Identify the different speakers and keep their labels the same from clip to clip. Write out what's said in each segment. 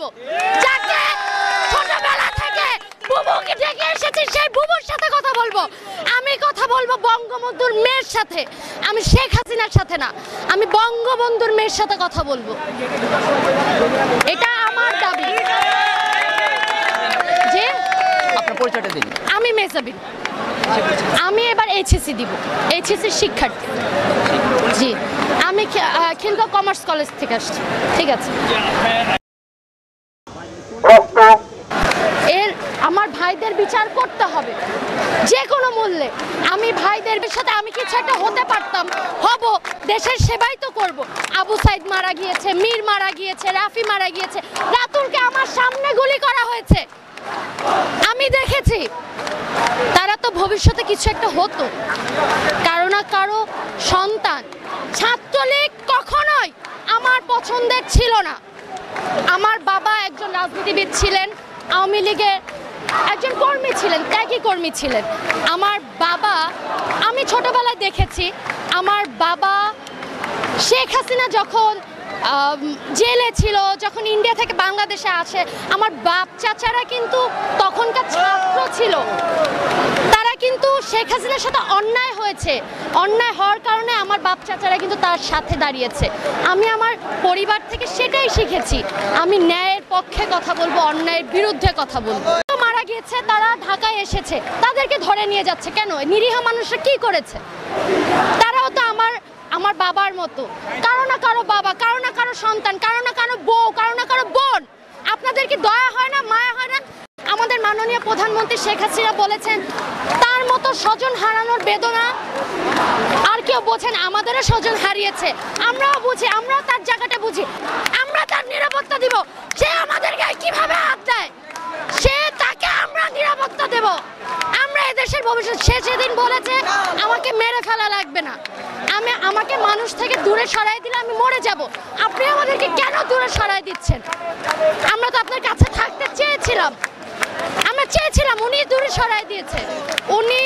Speaker 1: বলবো, যাকে ছোটবেলা থেকে বুবুকে ডেকে এসেছি সেই বুবুর সাথে কথা বলবো। আমি কথা বলবো বঙ্গবন্ধুর মেয়ের সাথে, আমি শেখ হাসিনার সাথে না, আমি বঙ্গবন্ধুর মেয়ের সাথে কথা বলবো। এটা আমার দাবি। যে
Speaker 2: আপনার পরিচয়টা দিন।
Speaker 1: আমি মেসাবিন, আমি এবার এইচএসসি দিব, এইচএসসির শিক্ষার্থী। জি, আমি খিলগাঁও কমার্স কলেজ থেকে আসছি। ঠিক আছে, এর আমার ভাইদের বিচার করতে হবে যে কোনো মূল্যে। আমি ভাইদের সাথে আমি কিছু একটা হতে পারতাম, হব, দেশের সেবাই তো করব। আবু সাইদ মারা গিয়েছে, মীর মারা গিয়েছে, রাফি মারা গিয়েছে, রাতুলকে আমার সামনে গুলি করা হয়েছে, আমি দেখেছি। তারা তো ভবিষ্যতে কিছু একটা হতো, কারো না কারো সন্তান। ছাত্রলীগ কখনোই আমার পছন্দের ছিল না। আমার বাবা একজন রাজনীতিবিদ ছিলেন, আওয়ামী লীগের একজন কর্মী ছিলেন, ত্যাগী কর্মী ছিলেন। আমার বাবা, আমি ছোটবেলায় দেখেছি, আমার বাবা শেখ হাসিনা যখন জেলে ছিল, যখন ইন্ডিয়া থেকে বাংলাদেশে আসে, আমার বাপ চাচারা কিন্তু তখনকার ছাত্র ছিল। তারা কিন্তু শেখ হাসিনার সাথে অন্যায় হয়েছে, অন্যায় হওয়ার কারণে আমার বাপ চাচারা কিন্তু তার সাথে দাঁড়িয়েছে। আমি আমার পরিবার থেকে সেটাই শিখেছি, আমি ন্যায়ের পক্ষে কথা বলবো, অন্যায়ের বিরুদ্ধে কথা বলবো। মারা গিয়েছে, তারা ঢাকায় এসেছে, তাদেরকে ধরে নিয়ে যাচ্ছে কেন? নিরীহ মানুষরা কি করেছে? তারাও তো আমার বাবার মতো, কারো না কারো বাবা, কারো না কারো সন্তান, কারো না কারো বউ, কারো না কারো বোন। আপনাদের কি দয়া হয় না, মায়া হয় না? আমাদের মাননীয় প্রধানমন্ত্রী শেখ হাসিনা বলেছেন তার মতো স্বজন হারানোর বেদনা আর কেউ বোঝেন। আমাদেরও স্বজন হারিয়েছে, আমরাও বুঝি, আমরাও তার জায়গাটা বুঝি, আমরা তার নিরাপত্তা দিব। সে আমাদের গায়ে কিভাবে হাত দেয়, সে তাকে আমরা নিরাপত্তা দেব। আমরা এদেশের ভবিষ্যৎ। সে সেদিন বলেছে আমাকে মেরে ফেলা লাগবে না, আমাকে মানুষ থেকে দূরে সরাই দিলে আমি মরে যাব। আপনি আমাদেরকে কেন দূরে সরাই দিচ্ছেন? আমরা তো আপনার কাছে থাকতে চেয়েছিলাম, আমরা চেয়েছিলাম, উনি দূরে সরাই দিয়েছে। উনি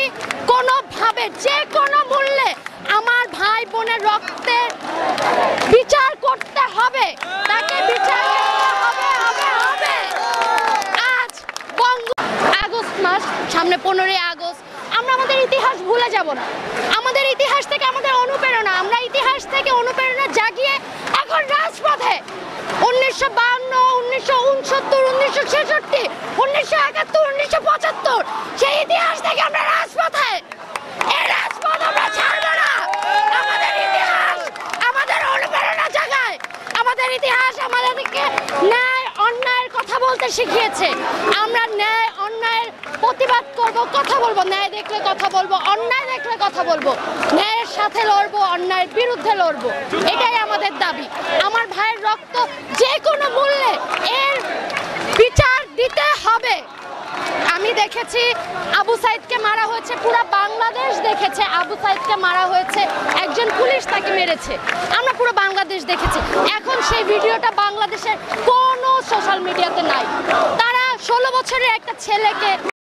Speaker 1: কোনোভাবে যে কোনো মূল্যে আমার ভাই বোনের রক্তের বিচার করতে হবে, তাকে বিচার করতে হবে, হবে, হবে। আজ আগস্ট মাস, সামনে 15ই আগস্ট, আমরা আমাদের ইতিহাস ভুলে যাব না। আমাদের ইতিহাস থেকে আমাদের অনুপ্রেরণা, আমরা ইতিহাস থেকে অনুপ্রেরণা জাগিয়ে এখন রাজপথে 1952, 1969, 1966, 1971, 1975 সেই ইতিহাস থেকে আমরা রাজপথে। এই রাজপথ আমরা ছাড়বো না। আমাদের ইতিহাস আমাদের অনুপ্রেরণা জাগায়, আমাদের ইতিহাস আমাদেরকে ন্যায় অন্যায়ের কথা বলতে শিখিয়েছে। আমরা ন্যায় অন্যায়ের প্রতিবাদ করব, কথা বলবো, ন্যায় দেখলে কথা বলবো, অন্যায় দেখলে কথা বলবো, ন্যায়ের সাথে লড়বো, অন্যায়ের বিরুদ্ধে লড়বো। এটাই আমাদের দাবি। আমার ভাইয়ের রক্ত যে কোনো মূল্যে এর বিচার দিতে হবে। আমি দেখেছি আবু সাইদকে মারা হয়েছে, পুরো বাংলাদেশ দেখেছে আবু সাইদকে মারা হয়েছে, একজন পুলিশ তাকে মেরেছে, আমরা পুরো বাংলাদেশ দেখেছি। এখন সেই ভিডিওটা বাংলাদেশের কোনো সোশ্যাল মিডিয়াতে নাই। তারা 16 বছরের একটা ছেলেকে